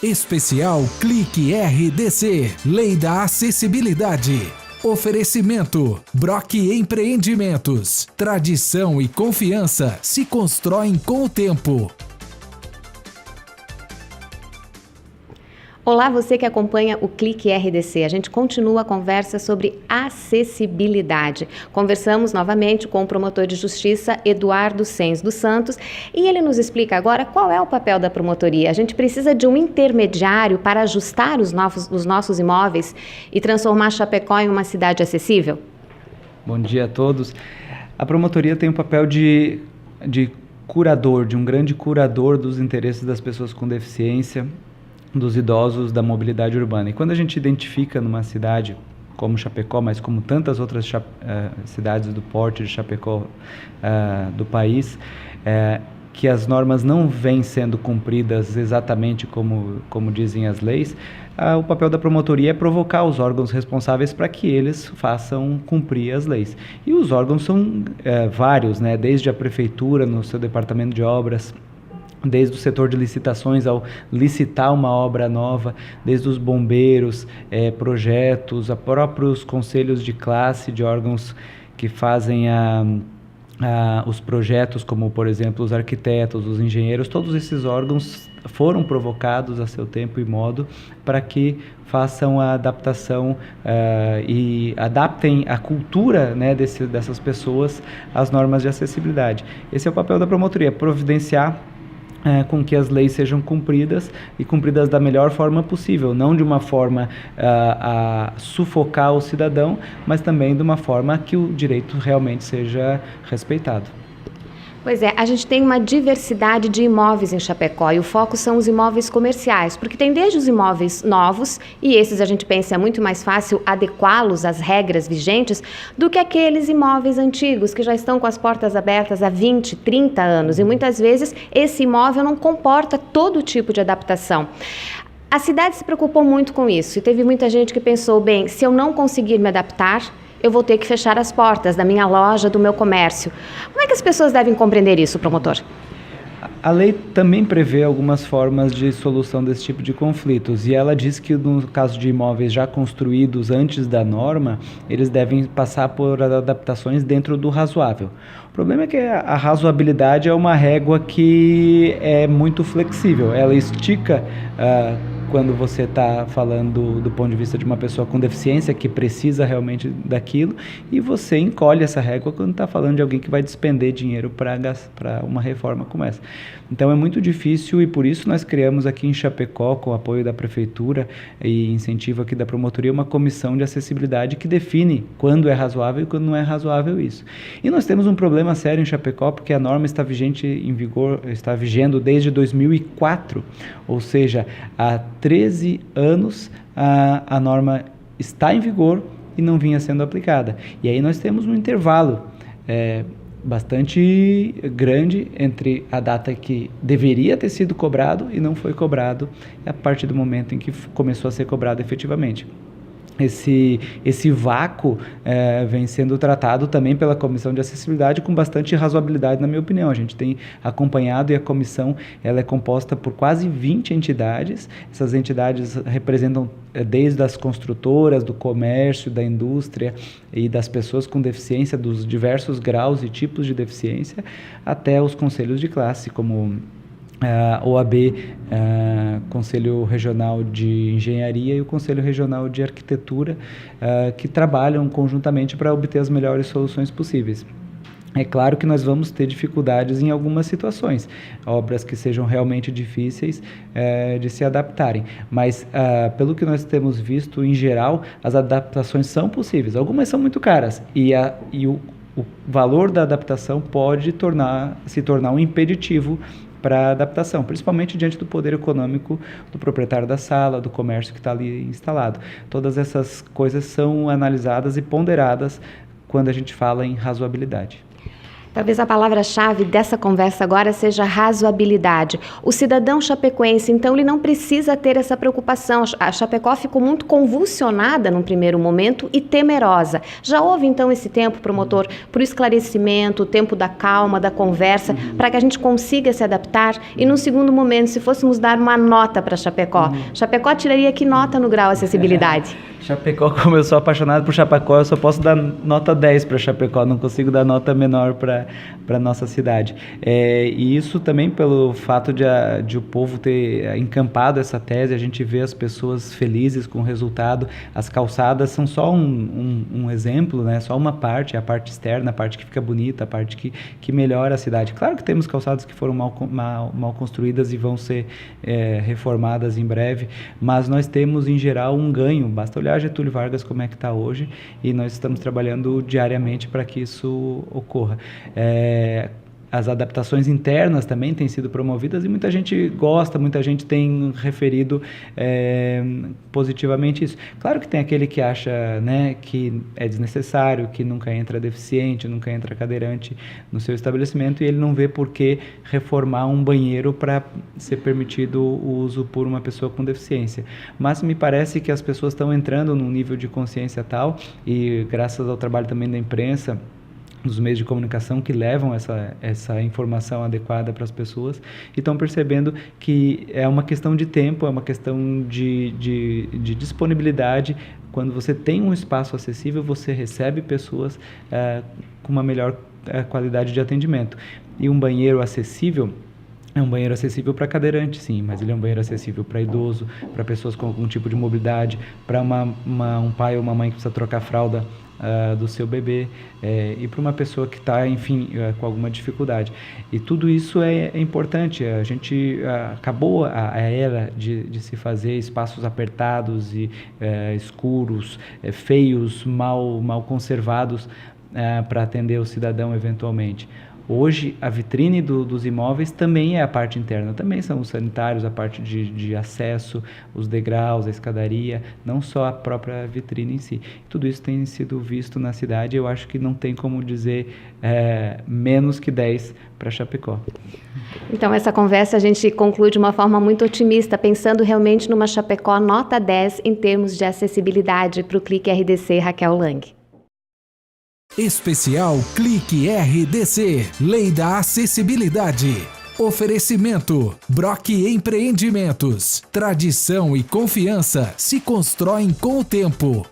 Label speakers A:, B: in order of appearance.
A: Especial Clique RDC, Lei da Acessibilidade. Oferecimento: Brock Empreendimentos. Tradição e confiança se constroem com o tempo.
B: Olá, você que acompanha o Clique RDC. A gente continua a conversa sobre acessibilidade. Conversamos novamente com o promotor de justiça Eduardo Sens dos Santos e ele nos explica agora qual é o papel da promotoria. A gente precisa de um intermediário para ajustar os nossos imóveis e transformar Chapecó em uma cidade acessível?
C: Bom dia a todos. A promotoria tem o papel de curador, de um grande curador dos interesses das pessoas com deficiência, dos idosos, da mobilidade urbana. E quando a gente identifica numa cidade como Chapecó, mas como tantas outras cidades do porte de Chapecó do país, que as normas não vêm sendo cumpridas exatamente como dizem as leis, o papel da promotoria é provocar os órgãos responsáveis para que eles façam cumprir as leis. E os órgãos são vários, né? Desde a prefeitura, no seu departamento de obras, desde o setor de licitações ao licitar uma obra nova, desde os bombeiros, projetos, a próprios conselhos de classe de órgãos que fazem os projetos, como por exemplo os arquitetos, os engenheiros, todos esses órgãos foram provocados a seu tempo e modo para que façam a adaptação e adaptem a cultura, né, dessas pessoas às normas de acessibilidade. Esse é o papel da promotoria, providenciar com que as leis sejam cumpridas e cumpridas da melhor forma possível, não de uma forma a sufocar o cidadão, mas também de uma forma que o direito realmente seja respeitado.
B: Pois é, a gente tem uma diversidade de imóveis em Chapecó e o foco são os imóveis comerciais, porque tem desde os imóveis novos, e esses a gente pensa é muito mais fácil adequá-los às regras vigentes do que aqueles imóveis antigos que já estão com as portas abertas há 20, 30 anos, e muitas vezes esse imóvel não comporta todo tipo de adaptação. A cidade se preocupou muito com isso e teve muita gente que pensou, bem, se eu não conseguir me adaptar, eu vou ter que fechar as portas da minha loja, do meu comércio. Como é que as pessoas devem compreender isso, promotor?
C: A lei também prevê algumas formas de solução desse tipo de conflitos e ela diz que no caso de imóveis já construídos antes da norma, eles devem passar por adaptações dentro do razoável. O problema é que a razoabilidade é uma régua que é muito flexível, ela estica quando você está falando do ponto de vista de uma pessoa com deficiência que precisa realmente daquilo, e você encolhe essa régua quando está falando de alguém que vai despender dinheiro para uma reforma como essa. Então é muito difícil e por isso nós criamos aqui em Chapecó, com o apoio da prefeitura e incentivo aqui da promotoria, uma comissão de acessibilidade que define quando é razoável e quando não é razoável isso. E nós temos um problema sério em Chapecó porque a norma está vigendo desde 2004, ou seja, há 13 anos a norma está em vigor e não vinha sendo aplicada. E aí nós temos um intervalo bastante grande entre a data que deveria ter sido cobrado e não foi cobrado a partir do momento em que começou a ser cobrado efetivamente. Esse vácuo vem sendo tratado também pela Comissão de Acessibilidade com bastante razoabilidade, na minha opinião. A gente tem acompanhado e a comissão ela é composta por quase 20 entidades. Essas entidades representam desde as construtoras, do comércio, da indústria e das pessoas com deficiência, dos diversos graus e tipos de deficiência, até os conselhos de classe, como OAB, Conselho Regional de Engenharia e o Conselho Regional de Arquitetura, que trabalham conjuntamente para obter as melhores soluções possíveis. É claro que nós vamos ter dificuldades em algumas situações, obras que sejam realmente difíceis de se adaptarem, mas pelo que nós temos visto, em geral, as adaptações são possíveis. Algumas são muito caras e o valor da adaptação pode se tornar um impeditivo para adaptação, principalmente diante do poder econômico do proprietário da sala, do comércio que está ali instalado. Todas essas coisas são analisadas e ponderadas quando a gente fala em razoabilidade.
B: Talvez a palavra-chave dessa conversa agora seja razoabilidade. O cidadão chapecoense, então, ele não precisa ter essa preocupação. A Chapecó ficou muito convulsionada num primeiro momento e temerosa. Já houve, então, esse tempo, promotor, para o esclarecimento, o tempo da calma, da conversa, para que a gente consiga se adaptar? E, num segundo momento, se fôssemos dar uma nota para Chapecó, Chapecó tiraria que nota no grau acessibilidade?
C: Chapecó, como eu sou apaixonado por Chapecó, eu só posso dar nota 10 para Chapecó, não consigo dar nota menor para a nossa cidade. E isso também pelo fato de o povo ter encampado essa tese, a gente vê as pessoas felizes com o resultado. As calçadas são só um exemplo, né? Só uma parte, a parte externa, a parte que fica bonita, a parte que melhora a cidade. Claro que temos calçadas que foram mal construídas e vão ser reformadas em breve, mas nós temos em geral um ganho. Basta olhar Getúlio Vargas como é que está hoje, e nós estamos trabalhando diariamente para que isso ocorra. As adaptações internas também têm sido promovidas e muita gente gosta, muita gente tem referido positivamente isso. Claro que tem aquele que acha, né, que é desnecessário, que nunca entra deficiente, nunca entra cadeirante no seu estabelecimento, e ele não vê por que reformar um banheiro para ser permitido o uso por uma pessoa com deficiência. Mas me parece que as pessoas estão entrando num nível de consciência tal, e graças ao trabalho também da imprensa, dos meios de comunicação que levam essa informação adequada para as pessoas, e estão percebendo que é uma questão de tempo, é uma questão de disponibilidade. Quando você tem um espaço acessível, você recebe pessoas com uma melhor qualidade de atendimento. E um banheiro acessível é um banheiro acessível para cadeirante, sim, mas ele é um banheiro acessível para idoso, para pessoas com algum tipo de mobilidade, para um pai ou uma mãe que precisa trocar a fralda do seu bebê, e para uma pessoa que está, enfim, com alguma dificuldade. E tudo isso é importante. A gente acabou a era de se fazer espaços apertados e escuros, feios, mal conservados para atender o cidadão eventualmente. Hoje, a vitrine dos imóveis também é a parte interna, também são os sanitários, a parte de acesso, os degraus, a escadaria, não só a própria vitrine em si. Tudo isso tem sido visto na cidade, eu acho que não tem como dizer menos que 10 para Chapecó.
B: Então, essa conversa a gente conclui de uma forma muito otimista, pensando realmente numa Chapecó nota 10 em termos de acessibilidade para o Clique RDC, Raquel Lang.
A: Especial Clique RDC, Lei da Acessibilidade. Oferecimento: Brock Empreendimentos. Tradição e confiança se constroem com o tempo.